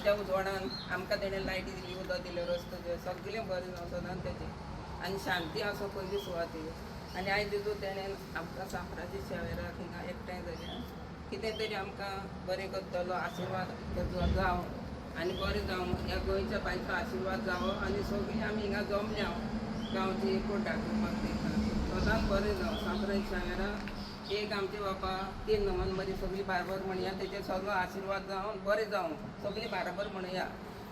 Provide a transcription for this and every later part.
ताच्या उजवाडान आमकां तेणें लायटी दिली, उदक दिलें, रस्तो सगळें बरें जावं सदांच तेजें आनी शांती आसो पयली सुवातेर। आनी आयज जेजू तेणें आमकां सांफराच्या शेवेराक हिंगा एकठांय जाल्या, कितें तरी आमकां बरें करतलो, आशिर्वाद तेजो जावं आनी बरें जावं, ह्या गोंयच्या बायचो आशिर्वाद जावो आनी सगळीं आमी हिंगा जमल्या गांवची एकूच दाखोवपाक दिता, सदांच बरें जावं। सांफराच्या शेवेराक एक आमचे बापा 3 नमन मरी सगळीं बारबर म्हणया, तेजे सगळो आशिर्वाद जावन बरें जावं, सगळीं बारबर म्हणया।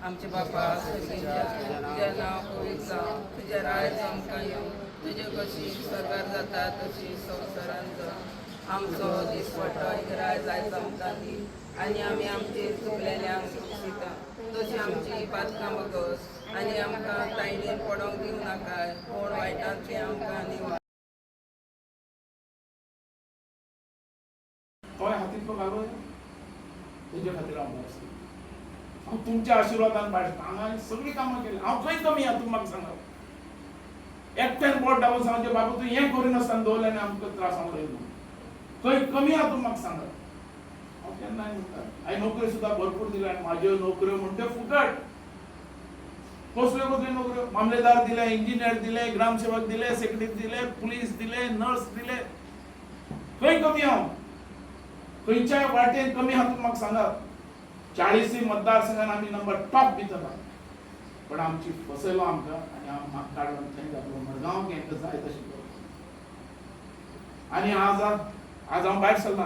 आमचे बापा तुजें नांव पवित्र जावं, तुजें राज आमकां येवं, तुजे कशी स्वर्गार जाता तशी संवसारांत जावं। आमचो दिसपट्टो रायज आयज आमकां दी, आनी आमी आमचे चुकलेल्यांक शिक्षिता तशी आमची पातकां बगस, आनी आमकां तायडीन पडोंक दिवं नाकाय, कोण वायटांतली आमकां निवड। तोय हातींत तो घालो तेजे खातीर हांव भायर सरलो। हांव तुमच्या आशिर्वादान भायर हांगा सगळीं कामां केली, हांव खंय कमी आहा तुमी म्हाका सांगात। एकट्यान बोट दाखोवन सांगचें बाबा तूं हें करिनासतना दवरलें आनी आमकां त्रास हांव उडयलो, खंय कमी आहा तुमी म्हाका सांगात। हांव केन्नाय म्हणटा हांवें नोकऱ्यो सुद्दां भरपूर दिल्यो आनी म्हाज्यो नोकऱ्यो म्हणटा फुकट। कसल्यो कसल्यो नोकऱ्यो, मामलेदार दिले, इंजिनियर दिले, ग्रामसेवक दिले, सेक्रेटरी दिले, पुलीस दिले, नर्स दिले, खंय कमी हांव, खंयच्याय वाटेन कमी आहा तुमी म्हाका सांगात। 40 मतदारसंघान आमी नंबर टॉप भितर आहा, पण आमची फसयलो आमकां आनी म्हाका काडून थंय घातलो मडगांव हेंका जाय तशें करून। आनी आज हांव भायर सरना,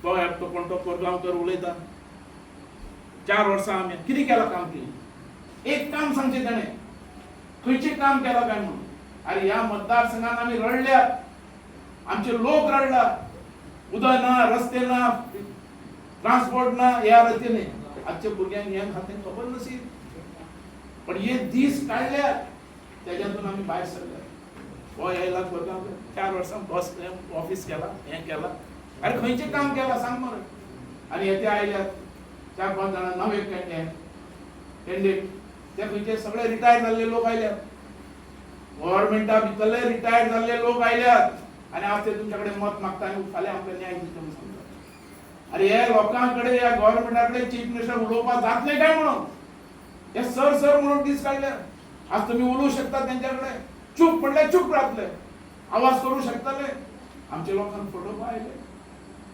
तो एकटो कोण तो कोरगांवकर उलयता 4 वर्सां आमी कितें केलां काम केलें, एक काम सांगचें तेणें खंयचें काम केलां काय म्हणून। अरे ह्या मतदारसंघान आमी रडल्यात, आमचे लोक रडला, उदक ना, रस्ते ना, ट्रान्सपोर्ट ना, ह्या रस्त्याने आजच्या भुरग्यांक ह्या खातें खबर नशीब, पण हे दीस काडल्या तेज्यातून आमी भायर सरल्या। हो येयला कोरगांवकर 4 वर्सां बस ऑफिस केला, हें केला, अरे खंयचें काम केलां सांग मरे। आनी हे ते आयल्यात 4-5 जाणां नवे कॅन्डिडेट, ते खंयचे सगळे रिटायर जाल्ले लोक आयल्यात, गव्हर्नमेंटा भितरले रिटायर जाल्ले लोक आयल्यात, आनी आज ते तुमच्या कडेन मत मागता आनी फाल्यां आमकां न्याय दिता म्हणून सांगता। अरे हे लोकांकडे ह्या गव्हर्नमेंटा कडेन चीफ मिनिस्टर उलोवपाक जातलें काय म्हणून हे सर म्हणून दीस काडले। आज तुम्ही उलोवंक शकता तेंच्या कडेन, चूप म्हणल्यार चूप रावतले, आवाज करूं शकतले, आमच्या लोकांक फटोवपाक आयले।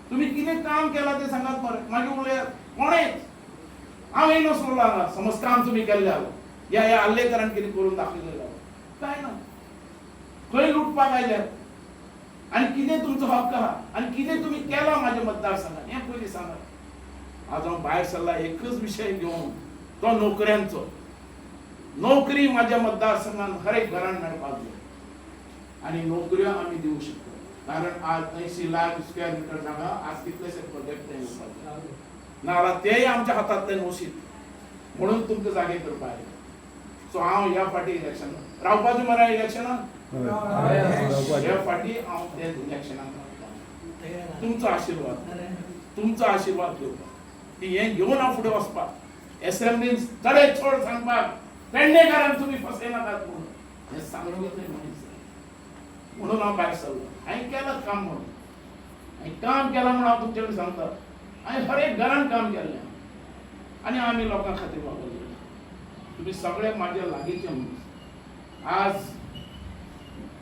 तुम्ही कितें काम केलां तें सांगात मरे, मागीर उलयात कोणेच। हांव येय नसलो हांगा, समज काम तुम्ही केल्लें जाल्यार ह्या हल्लेकरान कितें करून दाखयलें जाल्यार काय ना, खंय लुटपाक आयल्यात आनी कितें तुमचो हक्क आहा आनी कितें तुमी केलां म्हाज्या मतदारसंघात हें पयलीं सांगात। आज हांव भायर सरला एकच विशय घेवन, तो नोकऱ्यांचो। नोकरी म्हाज्या मतदारसंघान हर एक घरान मेळपाक जाय आनी नोकऱ्यो आमी दिवंक शकता, कारण आज 80 लाख स्क्वेअर मिटर जागा आज कितलेशे प्रोजेक्ट येवपाक जाय, नाजाल्यार तेय आमच्या हातांतल्यान वशीत, म्हणून तुमकां जागे करपाक आयले। सो हांव ह्या फाटी इलेक्शन रावपाचें मरे इलेक्शनाक, ह्या फाटी हांव त्या इलेक्शनाक तुमचो आशिर्वाद घेवपाक, हें घेवन हांव फुडें वचपाक, एसेंब्लीन चडे चड सांगपाक पेडणेकारांक तुमी फसयनाकात म्हणून हें सांगून म्हणून हांव भायर सरलो। हांवें केलां काम म्हणून, हांवें काम केलां म्हणून हांव तुमचे कडेन सांगता, हांवें हर एक घरान काम केल्लें आनी आमी लोकां खातीर वापरलें। तुमी सगळे म्हाजे लागींचे मनीस, आज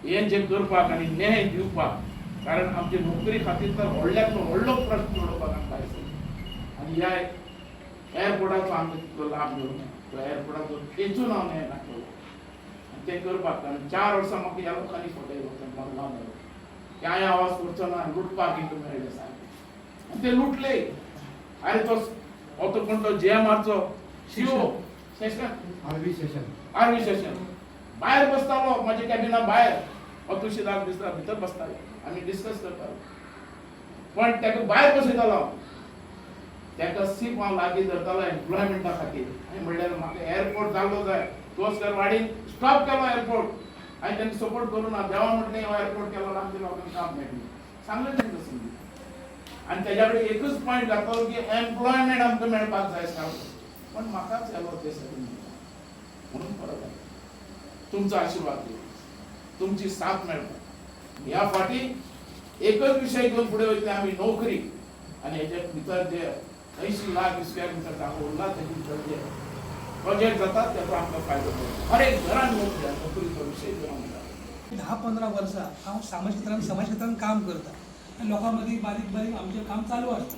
हें जें करपाक आनी न्याय दिवपाक, कारण आमचे नोकरी खातीर तर व्हडल्यातलो व्हडलो प्रश्न सोडोवपाक आमकां भायर सरलो। आनी ह्या एअरपोर्टाचो आमकां तितलो लाभ घेवंक ना, तो एअरपोर्टाचो तेचून हांव न्याय दाखयलो आनी तें करपाक। कारण 4 वर्सां म्हाका ह्या लोकांनी फटयलो, मडगांव घालो, की हांवें आवाज करचो ना, लुटपाक हितून मेळ्ळें सारकें, आनी ते लुटले। अरे हो तो कोण तो JMRचो CEO आरवी सेशन भायर बसतालो म्हाज्या कॅबिना भायर, तुळशीदास बिस्तार भितर बसताले, आमी डिस्कस करताले, पण ताका भायर बसयतालो, ताका सीप हांव लागीं धरतालो एम्प्लॉयमेंटा खातीर। हांवें म्हणलें म्हाका एअरपोर्ट जाल्लो जाय, तोच वाडीन स्टॉप केलो एअरपोर्ट, हांवें तांकां सपोर्ट करूं ना, देवा म्हटलें हो एअरपोर्ट केलो आमच्या लोकांक काम मेळटलें, सांगलें तांकां समजून। आनी तेज्या कडेन एकूच पॉयंट घातलो की एम्प्लॉयमेंट आमकां मेळपाक जाय सारको, पण म्हाकाच केलो ते सगळें म्हणून फरक आसा। तुमचो आशिर्वाद दिवं, तुमची साथ मेळपाक ह्या फाटी एकच विशय घेवन फुडें वयतले आमी, नोकरी आनी हेजे भितर जे 80 लाख स्क्वेअर मीटर जागा उरला तेजी प्रोजेक्ट जातात त्याचो आमकां फायदो जाता हर एक घरान नोकरीचो विशय जो आमकां 10-15 वर्सां हांव समाज क्षेत्रांत काम करता आनी लोकां मदीं बारीक बारीक आमचें काम चालू आसता.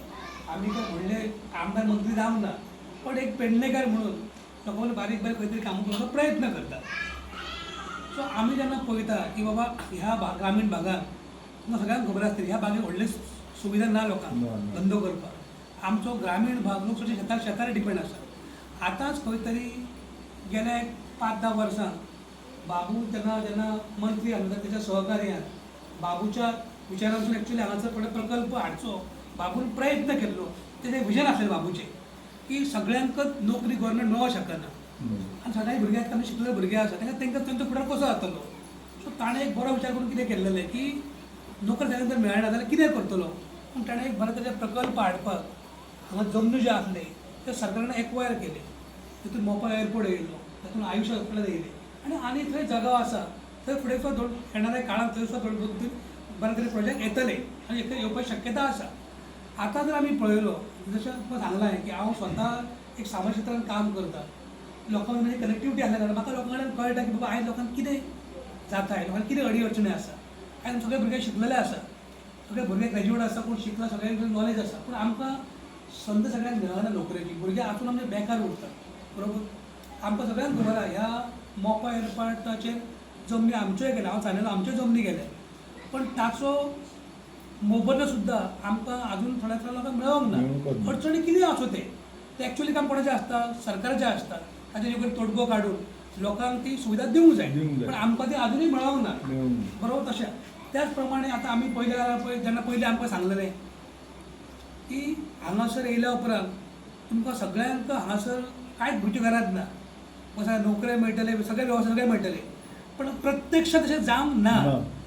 आमी काय व्हडले आमदार मंत्री जावंक ना, पण एक पेडणेकार म्हणून लोकां मदीं बारीक बारीक खंय तरी कामां करपाचो प्रयत्न करता. सो आमी जेन्ना पळयता की बाबा ह्या ग्रामीण भागांत तुमकां सगळ्यांक खबर आसतली ह्या भागांत व्हडले सुविधा ना लोकांक धंदो करपाक. आमचो ग्रामीण भाग लोक चडशे शेतार डिपेंड आसा. आतांच खंय तरी गेल्या 5-10 वर्सां बाबू जेन्ना मंत्री आसलो त्याच्या सहकार्यान बाबूच्या विचारांसून एक्चुअली हांगासर थोडे प्रकल्प हाडचो बाबून प्रयत्न केल्लो. तेजें विजन आसलें बाबूचें की सगळ्यांकच नोकरी गव्हर्मेंट मेळोवंक शकना आनी सगळ्या भुरग्यांक आमी शिकलेले भुरगे आसा तांकां तांचो फुडार कसो जातलो. सो ताणें एक बरो विचार करून कितें केल्लें की नोकरी जाल्यार जर मेळना जाल्यार कितें करतलो. पूण ताणें एक बरो तेजे प्रकल्प हाडपाक हांगा जमनी जे आसले ते सरकारान एक्वायर केले. तितून मोपा एअरपोर्ट येयलो, तातूंत आयुश्य हॉस्पिटल येयलें आनी थंय जागो आसा. थंय फुडें सुद्दां येणाऱ्या काळांत थंय सुद्दां दोन तीन बरे तरे प्रोजेक्ट येतले आनी येवपाची शक्यता आसा. आतां जर आमी पळयलो जशें तुका सांगलां की हांव स्वता एक समाज क्षेत्रांत काम करता. लोकांक म्हणजे कनेक्टिविटी आसल्या कारणान म्हाका लोकां कडेन कळटा की बाबा आयज लोकांक कितें जाता, लोकांक कितें अडी अडचणी आसा. आयज सगळे भुरगे शिकलेले आसा, सगळे भुरगे ग्रॅज्युएट आसा, कोण शिकला सगळ्यांक नॉलेज आसा, पूण आमकां संद सगळ्यांक मेळना नोकरेची. भुरगे आसून आमचे बेकार उरतात बरोबर. आमकां सगळ्यांक खबर आसा ह्या मोपा एअरपोर्टाचेर जमनी आमच्योय गेल्या, हांव सांगलेलो आमच्यो जमनी गेल्या, पण ताचो मोबदलो सुद्दां आमकां आजून थोड्या लोकांक मेळोंक ना. अडचणी कितें आसूं ते एक्चुअली काम कोणाचें आसता, सरकाराचें आसता. ताचे योग्य तोडगो काडून लोकांक ती सुविधा दिवंक जाय, पण आमकां ती आजुनूय मेळोंक ना बरोबर. तशें त्याच प्रमाणे आतां आमी जेन्ना पयलीं आमकां सांगलेलें की हांगासर येयल्या उपरांत तुमकां सगळ्यांक हांगासर कांयच भुरगीं गरज ना, नोकऱ्यो मेळटले, सगळे वेवस्था सगळे मेळटले, पण प्रत्यक्ष तशें जावंक ना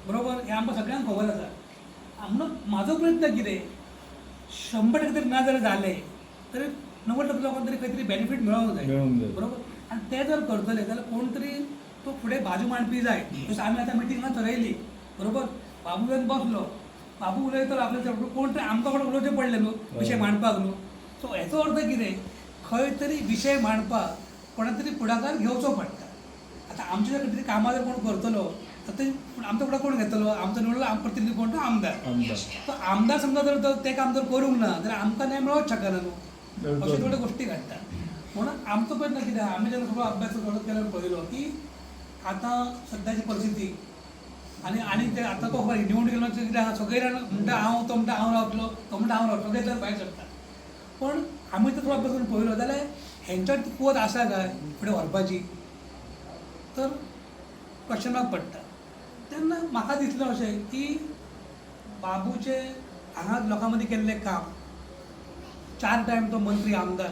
बरोबर. हें आमकां सगळ्यांक खबर आसा. म्हणून म्हाजो प्रयत्न कितें 100% तरी ना जर जालें तरी 90% लोकांक तरी खंय तरी बेनिफीट मेळोंक जाय बरोबर. आनी तें जर करतले जाल्यार कोण तरी तो फुडें बाजू मांडपी जाय. जसं आमी आतां मिटिंगां थरयली बरोबर, बाबू येवन बसलो, बाबू उलयतलो आपल्या कोण तरी आमकां कोण उलोवचें पडलें न्हू विशय मांडपाक न्हू. सो हेचो अर्थ कितें, खंय तरी विशय मांडपाक कोणा तरी फुडाकार घेवचो पडटा. आतां आमचे जर कितें कामां जर कोण करतलो तर आमचो फुडार कोण घेतलो, आमचो निवडलो प्रतिनिधी कोण तो आमदार. तो आमदार समजा जर तें काम जर करूंक ना जाल्यार आमकां न्याय मेळोवंच शकना न्हू. अशे थोड्यो गोश्टी घडटा. म्हणून आमचो प्रयत्न कितें आहा, आमी जेन्ना सगळो अभ्यास केल्यार पळयलो की आतां सद्याची परिस्थिती आनी ते आतां तो खबर निवडणुकी कितें आहा, सगळे जाण म्हणटा हांव, तो म्हणटा हांव रावतलो, तो म्हणटा हांव रावतलो, सगळे जाण भायर सरता. पण आमी जर थोडो अभ्यास करून पळयलो जाल्यार हेंच्या कुवत आसा काय फुडें व्हरपाची, तर क्वेश्चन मार्क पडटा. तेन्ना म्हाका दिसलें अशें की बाबूचे हांगा लोकां मदीं केल्लें काम, 4 टायम तो मंत्री आमदार,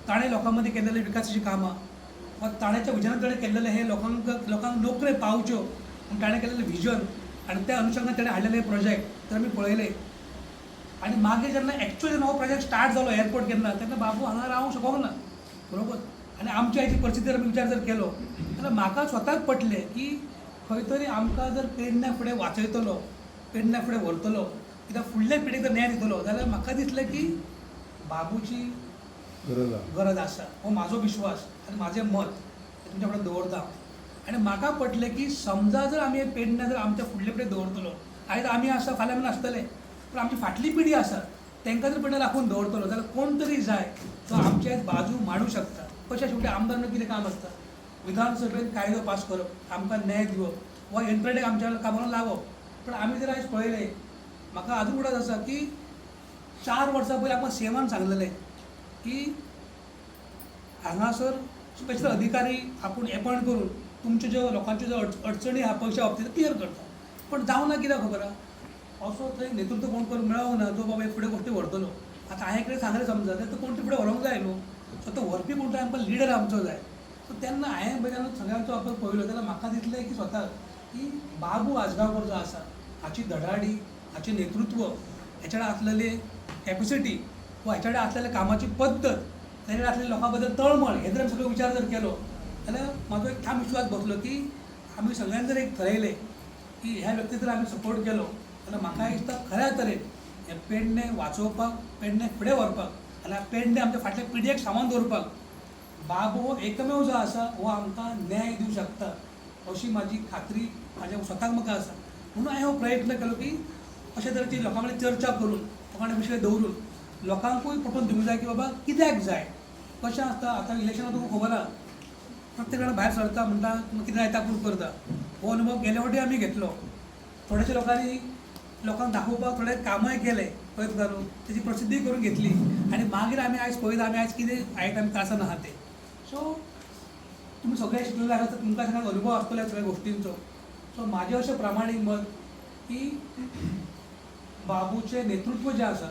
ताणें लोकां मदीं केल्लेले विकासाची कामां वा ताणेच्या विजनान ताणें केल्लेले हे लोकांक नोकऱ्यो पावच्यो आनी ताणें केल्लेलें विजन आनी त्या अनुशंगान ताणें हाडलेले प्रोजेक्ट तर आमी पळयले. आनी मागीर जेन्ना एक्चुअली हो प्रोजेक्ट स्टार्ट जालो एअरपोर्ट तेन्ना बाबू हांगा रावंक शकूंक ना बरोबर. आनी आमच्या हेची परिस्थिती जर आमी विचार जर केलो जाल्यार म्हाका स्वताक पटलें की खंय तरी आमकां जर पेडण्या फुडें वाचयतलो, पेडण्या फुडें व्हरतलो, कित्याक फुडले पिळगेक जर न्याय दितलो जाल्यार म्हाका दिसलें की बाबूची गरज आसा. हो म्हाजो विश्वास आनी म्हाजें मत तुमच्या फुडें दवरता. आनी म्हाका पटलें की समजा जर आमी पेडण्या जर आमच्या फुडले पिळगेक दवरतलो, आयज आमी आसा फाल्यां आमी नासतले, पूण आमची फाटली पिढी आसा तांकां जर पेडण्या राखून दवरतलो जाल्यार कोण तरी जाय तो आमची आयज बाजू मांडूंक शकता. कशें शेवटी आमदारान कितें काम आसता, विधानसभेत कायदो पास करप, आमकां न्याय दिवप वा यंत्रणेक आमच्या कामाक लावप. पण आमी जर आयज पळयलें, म्हाका आजून उगडास आसा की 4 वर्सां पयलीं आमकां सीएमान सांगलेलें की हांगासर स्पेशल अधिकारी आपूण अपॉयंट करून तुमच्यो ज्यो लोकांच्यो ज्यो अडचणी आहा पयशा बाबतींत क्लियर करता. पण जावं ना कित्याक खबर आहा, असो थंय नेतृत्व कोण करून मेळोंक ना जो बाबा फुडें गोश्टी व्हरतलो. आतां हांवें कितें सांगलें समजा तर कोण तरी फुडें व्हरोंक जाय न्हू. सो तो व्हरपी कोण तरी आमकां लिडर आमचो जाय. सो तेन्ना हांवें जेन्ना सगळ्यांचो अभ्यास पळयलो जाल्यार म्हाका दिसलें की स्वताक की बाबू आजगांवकर जो आसा हाची धडाडी, हाचें नेतृत्व, हेच्या कडेन आसलेली कॅपेसिटी वा हेच्या कडेन आसलेली कामाची पद्दत, तेच्या कडेन आसलेली लोकां बद्दल तळमळ, हे जर आमी सगळो विचार जर केलो जाल्यार म्हाजो एक ठाम विश्वास बसलो की आमी सगळ्यांनी जर एक थरयलें की ह्या व्यक्तीक जर आमी सपोर्ट केलो जाल्यार म्हाका दिसता खऱ्या तरेन हे पेडणे वाचोवपाक, पेडणे फुडें व्हरपाक आनी पेडणे आमच्या फाटल्या पिडयेक सामान दवरपाक बाबू हो एकमेव जो आसा हो आमकां न्याय दिवंक शकता अशी म्हाजी खात्री म्हाज्या स्वताक म्हाका आसा. म्हणून हांवें हो प्रयत्न केलो की अशे तरेची लोकां कडेन चर्चा करून लोकां कडेन विशय दवरून लोकांकूय पटोवन दिवंक जाय की बाबा कित्याक जाय. कशें आसता आतां इलेक्शनाक तुमकां खबर आहा प्रत्येक जाण भायर सरता म्हणटा कितें जाता पूण करता. हो अनुभव गेल्या फावटी आमी घेतलो. थोड्याशा लोकांनी लोकांक दाखोवपाक थोडे कामय केले प्रयत्न करून तेजी प्रसिद्धी करून घेतली आनी मागीर आमी आयज पळयता आमी आयज कितें आयट आमी त्रासान आहा ते. सो तुमी सगळे शिकलेले आसा तुमकां सगळ्यांक अनुभव आसतलो सगळ्या गोश्टींचो. सो म्हाजें अशें प्रामाणीक मत की बाबूचें नेतृत्व जें आसा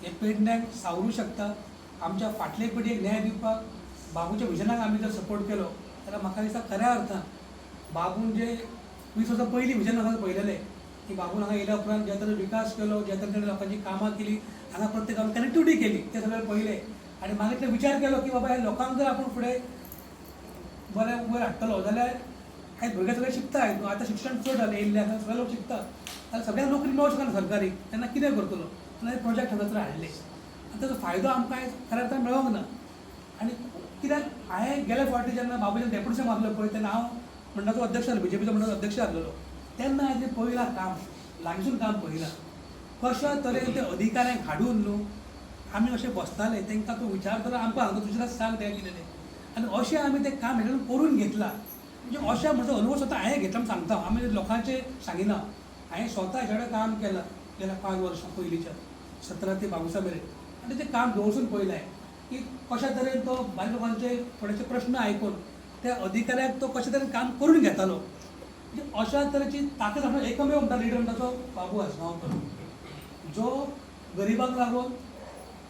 हें पेडण्यांक सावरूं शकता. आमच्या फाटले पिडयेक न्याय दिवपाक बाबूच्या विजनाक आमी जर सपोर्ट केलो जाल्यार म्हाका दिसता खऱ्या अर्थान बाबून जे 20 वर्सां पयलीं विजन आसा पळयलेलें की बाबून हांगा येयल्या उपरांत जे तरेन विकास केलो जे तरेन लोकांची कामां केली हांगा प्रत्येकान कनेक्टिविटी केली ते सगळें पळयलें आनी मागीर ते विचार केलो की बाबा ह्या लोकांक जर आपूण फुडें बरें वयर हाडटलो जाल्यार आयज भुरगे सगळे शिकता हितून आतां शिक्षण चड जालें येयल्लें आसा सगळे लोक शिकता जाल्यार सगळ्यांक नोकरी मेळोंक शकना सरकारी तेन्ना कितें करतलो जाल्यार प्रोजेक्ट हांगासर हाडले आनी ताचो फायदो आमकां आयज खऱ्या अर्थान मेळोंक ना. आनी कित्याक हांवें गेल्या फावटी जेन्ना बाबूच्यान डेप्युटेशन मारलो पळय तेन्ना हांव मंडळाचो अध्यक्ष जालो बीजेपीचो मंडळाचो अध्यक्ष जाल्लो तेन्ना हांवें तें पळयलां काम लागींसून काम पळयलां कशा तरेन ते अधिकाऱ्यांक हाडून न्हू आमी अशे बसताले तांकां तूं विचारतलो आमकां हांगा तुजें सांग तें कितें तें आनी अशें आमी तें काम हेडून करून घेतलां. म्हणजे अशें म्हजो अनुभव स्वता हांवें घेतला म्हण सांगता आमी लोकांचे सांगिना हांवें स्वता हेच्या कडेन काम केलां गेल्या 5 वर्सां पयलींच्या 17 ते 22 मेरेन आनी तें काम दवरसून पळयलें की कशा तरेन तो बारीक लोकांचे थोडेशे प्रश्न आयकून त्या अधिकाऱ्याक तो कशे तरेन काम करून घेतालो. म्हणजे अशा तरेची ताकद आसा एकमेव म्हणटा लिडर म्हणटा तो बाबू आसगांवकर जो गरिबांक लागून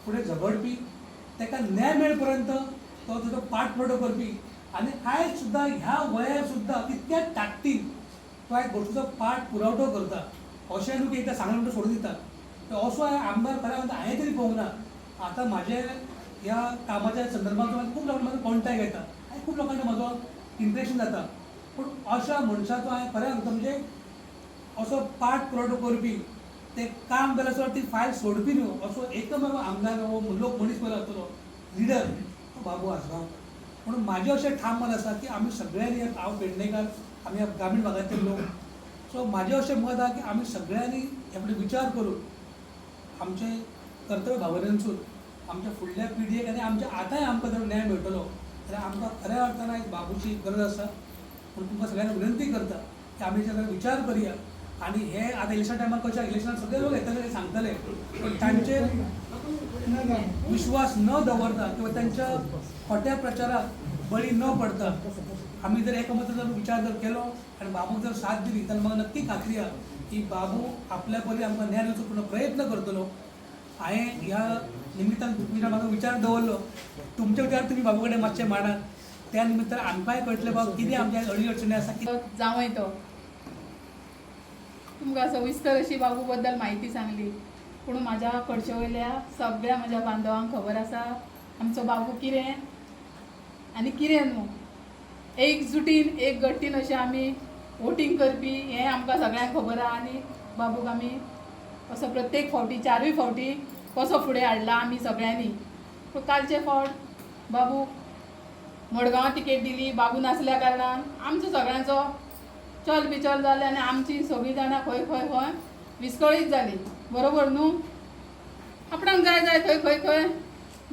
फुडें झगडपी ताका न्याय मेळ पर्यंत तो ताजो पाठपुरावो करपी आनी आयज सुद्दां ह्या वयार सुद्दां तितक्याच ताकदीन तो आयज गोश्टीचो पाठपुरावो करता. अशें न्हू की एकदां सांगलें म्हणटा सोडून दिता. तो असो आमदार खऱ्या अर्थान हांवें तरी पळोवंक ना. आतां म्हाजे ह्या कामाच्या संदर्भांत खूब लोकांनी म्हाका कॉन्टॅक्ट येता आनी खूब लोकांचे म्हजो इंट्रेक्शन जाता पूण अशा मनशाचो हांवें खऱ्या अर्थान म्हणजे असो पाठपुरावो करपी ते काम केल्या सर ती फायल सोडपी न्हू असो एकमेव आमदार हो लोक मनीस पयलो आसतलो लिडर तो बाबू आसगांवकर. म्हणून म्हाजें अशें ठाम मत आसा की आमी सगळ्यांनी हांव पेडणेकार आमी ग्रामीण भागांतले लोक सो म्हाजें अशें मत आसा की आमी सगळ्यांनी हे फुडें विचार करून आमचे कर्तव्य भावनेनसून आमच्या फुडल्या पिडयेक आनी आमच्या आतांय आमकां जर न्याय मेळटलो जाल्यार आमकां खऱ्या अर्थान आयज बाबूची गरज आसा. पूण तुमकां सगळ्यांना विनंती करता की आमी हेच्या विचार करया आनी हे आतां इलेक्शन टायमार कशें इलेक्शनाक सगळे लोक येतले ते सांगतले पूण तांचेर विश्वास न दवरता किंवा त्यांच्या खोट्या प्रचाराक बळी न पडता आमी जर एकमत जर विचार जर केलो आनी बाबूक जर साथ दिली जाल्यार म्हाका नक्की खात्री आहा की बाबू आपल्या परी आमकां न्याय दिवचो पूर्ण प्रयत्न करतलो. हांवें ह्या निमित्तान तुमी म्हाका विचार दवरलो तुमचे विचार तुमी बाबू कडेन मातशे मांडात त्या निमित्तान आमकांय कळटलें बाबा कितें आमच्या अडी अडचणी आसा कितें जावं येतो तुमकां सविस्तर अशी बाबू बद्दल म्हायती सांगली पूण म्हाज्या कडचे वयल्या सगळ्या म्हाज्या बांदवांक खबर आसा आमचो बाबू कितें आनी कितें न्हू. एकजुटीन एक गट्टीन अशें आमी वोटींग करपी हें आमकां सगळ्यांक खबर आहा आनी बाबूक आमी असो प्रत्येक फावटी 4 फावटी कसो फुडें हाडला आमी सगळ्यांनी. पूण कालचे फावट बाबू मडगांवां तिकेट दिली बाबू नासल्या कारणान आमचो सगळ्यांचो चल बिचल जालें आनी आमची सगळीं जाणां खंय खंय खंय विस्कळीत जाली बरोबर न्हू. आपणाक जाय जाय थंय खंय खंय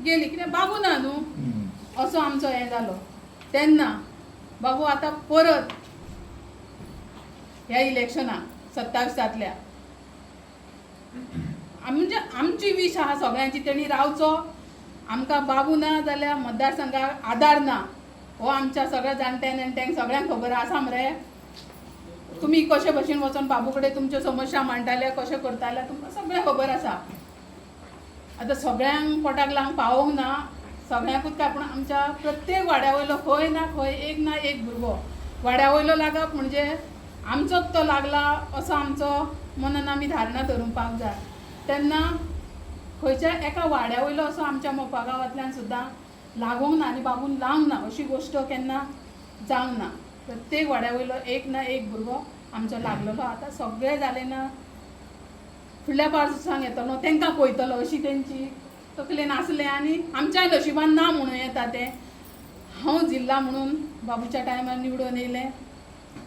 गेली कित्याक बाबू ना न्हू असो आमचो हें जालो. तेन्ना बाबू आतां परत ह्या इलेक्शनाक 27 म्हणजे आमची वीश आहा सगळ्यांची तेणी रावचो. आमकां बाबू ना जाल्यार मतदारसंघाक आदार ना हो आमच्या सगळ्या जाणट्या नेणट्यांक सगळ्यांक खबर आसा मरे. तुमी कशे भशेन वचोन बाबू कडेन तुमच्यो समस्या मांडटाले कशें करताले तुमकां सगळें खबर आसा. आतां सगळ्यांक पोटाक लावंक पावोंक ना सगळ्यांकूच काय पूण आमच्या प्रत्येक वाड्या वयलो खंय ना एक भुरगो वाड्या वयलो लागप म्हणजे आमचोच तो लागला असो आमचो मनान आमी धारणा धरुपाक जाय. तेन्ना खंयच्या एका वाड्या वयलो असो आमच्या मोपा गांवांतल्यान सुद्दां लागोंक ना आनी बाबून लावंक ना अशी गोश्ट केन्ना जावंक ना. प्रत्येक वाड्या वयलो एक ना एक भुरगो आमचो लागलेलो. आतां सगळें जालें ना फुडल्या पावसांक येतलो तांकां पळयतलो अशी तेंची तकले नासले आनी आमच्या नशिबान ना म्हणून येता ते हांव जिल्हा म्हणून बाबूच्या टायमार निवडून येयलें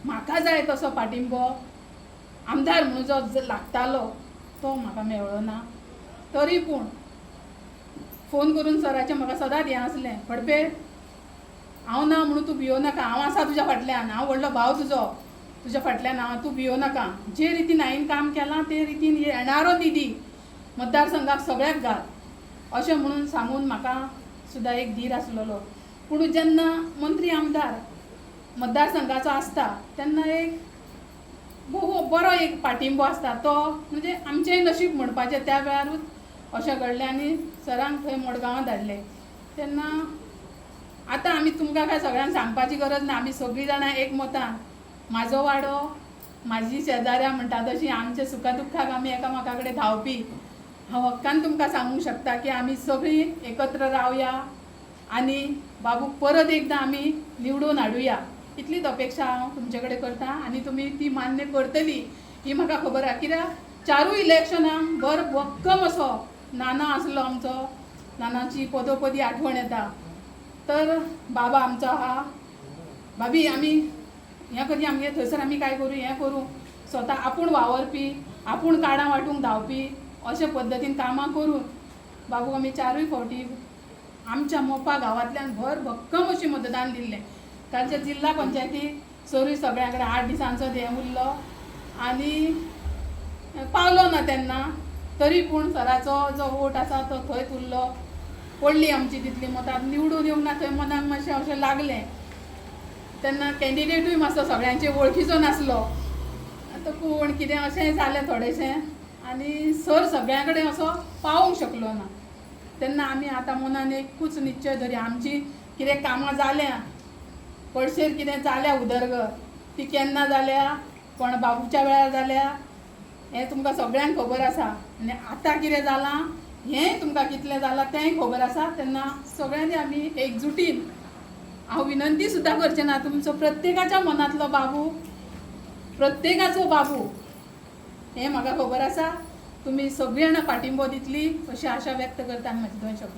म्हाका जाय तसो पाठिंबो आमदार म्हणून जो लागतालो तो म्हाका मेळ्ळो ना तरी पूण फोन करून सराचें म्हाका सदांच हें आसलें पडपे हांव ना म्हणून तूं भियो नाका हांव आसा तुज्या फाटल्यान हांव व्हडलो भाव तुजो तुज्या फाटल्यान हांव तूं भियो नाका जे रितीन हांवें काम केलां ते रितीन येणारो निधी मतदारसंघाक सगळ्याक घाल अशें म्हणून सांगून म्हाका सुद्दां एक धीर आसलेलो पूण जेन्ना मंत्री आमदार मतदारसंघाचो आसता तेन्ना एक बरो एक पाठिंबो आसता तो म्हणजे आमचेंय नशीब म्हणपाचें त्या वेळारूच अशें घडलें आनी सरांक थंय मडगांवां धाडलें तेन्ना आतां आमी तुमकां काय सगळ्यांक सांगपाची गरज ना आमी सगळीं जाणां एकमतान म्हाजो वाडो म्हाजी शेजाऱ्यां म्हणटा तशीं आमच्या सुखादुख्खाक आमी एकामेका कडेन धांवपी हांव हक्कान तुमकां सांगूंक शकता की आमी सगळीं एकत्र रावया आनी बाबूक परत एकदां आमी निवडून हाडुया इतलीच अपेक्षा हांव तुमचे कडेन करता आनी तुमी ती मान्य करतली ही म्हाका खबर आहा कित्याक चारूय इलेक्शनाक बरो भक्कम असो नाना आसलो आमचो नानाची पदोपदी आठवण येता तर बाबा आमचो आहा भाभी आमी हें करी आमगे थंयसर आमी काय करूं हें करूं स्वता आपूण वावरपी आपूण काडां वांटूंक धांवपी अशे पद्दतीन कामां करून बाबूक आमी चारूय फावटी आमच्या मोपा गांवांतल्यान भर भक्कम अशी मतदान दिल्लें तांच्या जिल्हा पंचायतीक सरूय सगळ्यां कडेन 8 दिसांचो हें उरलो आनी पावलो ना तेन्ना तरी पूण सराचो जो वोट आसा तो थंयच उरलो पडली आमची तितली मतां निवडून येवंक ना थंय मनाक मातशें अशें लागलें तेन्ना कॅन्डिडेटूय मातसो सगळ्यांचे वळखीचो नासलो आतां कोण कितें अशें जालें थोडेशें आनी सर सगळ्यां कडेन असो पावूंक शकलो ना तेन्ना आमी आतां मनान एकूच निश्चय धरया आमची कितें कामां जाल्या पडशेर कितें जाल्या उदरगत ती केन्ना जाल्या कोण बाबूच्या वेळार जाल्या हें तुमकां सगळ्यांक खबर आसा आनी आतां कितें जालां हेंय तुमकां कितलें जालां तेंय खबर आसा तेन्ना सगळ्यांनी आमी एकजुटीन हांव विनंती सुद्दां करचें ना तुमचो प्रत्येकाच्या मनांतलो बाबू प्रत्येकाचो बाबू हें म्हाका खबर आसा तुमी सगळीं जाणां पाठिंबो दितली अशी आशा व्यक्त करता आनी म्हाजे 2 शब्द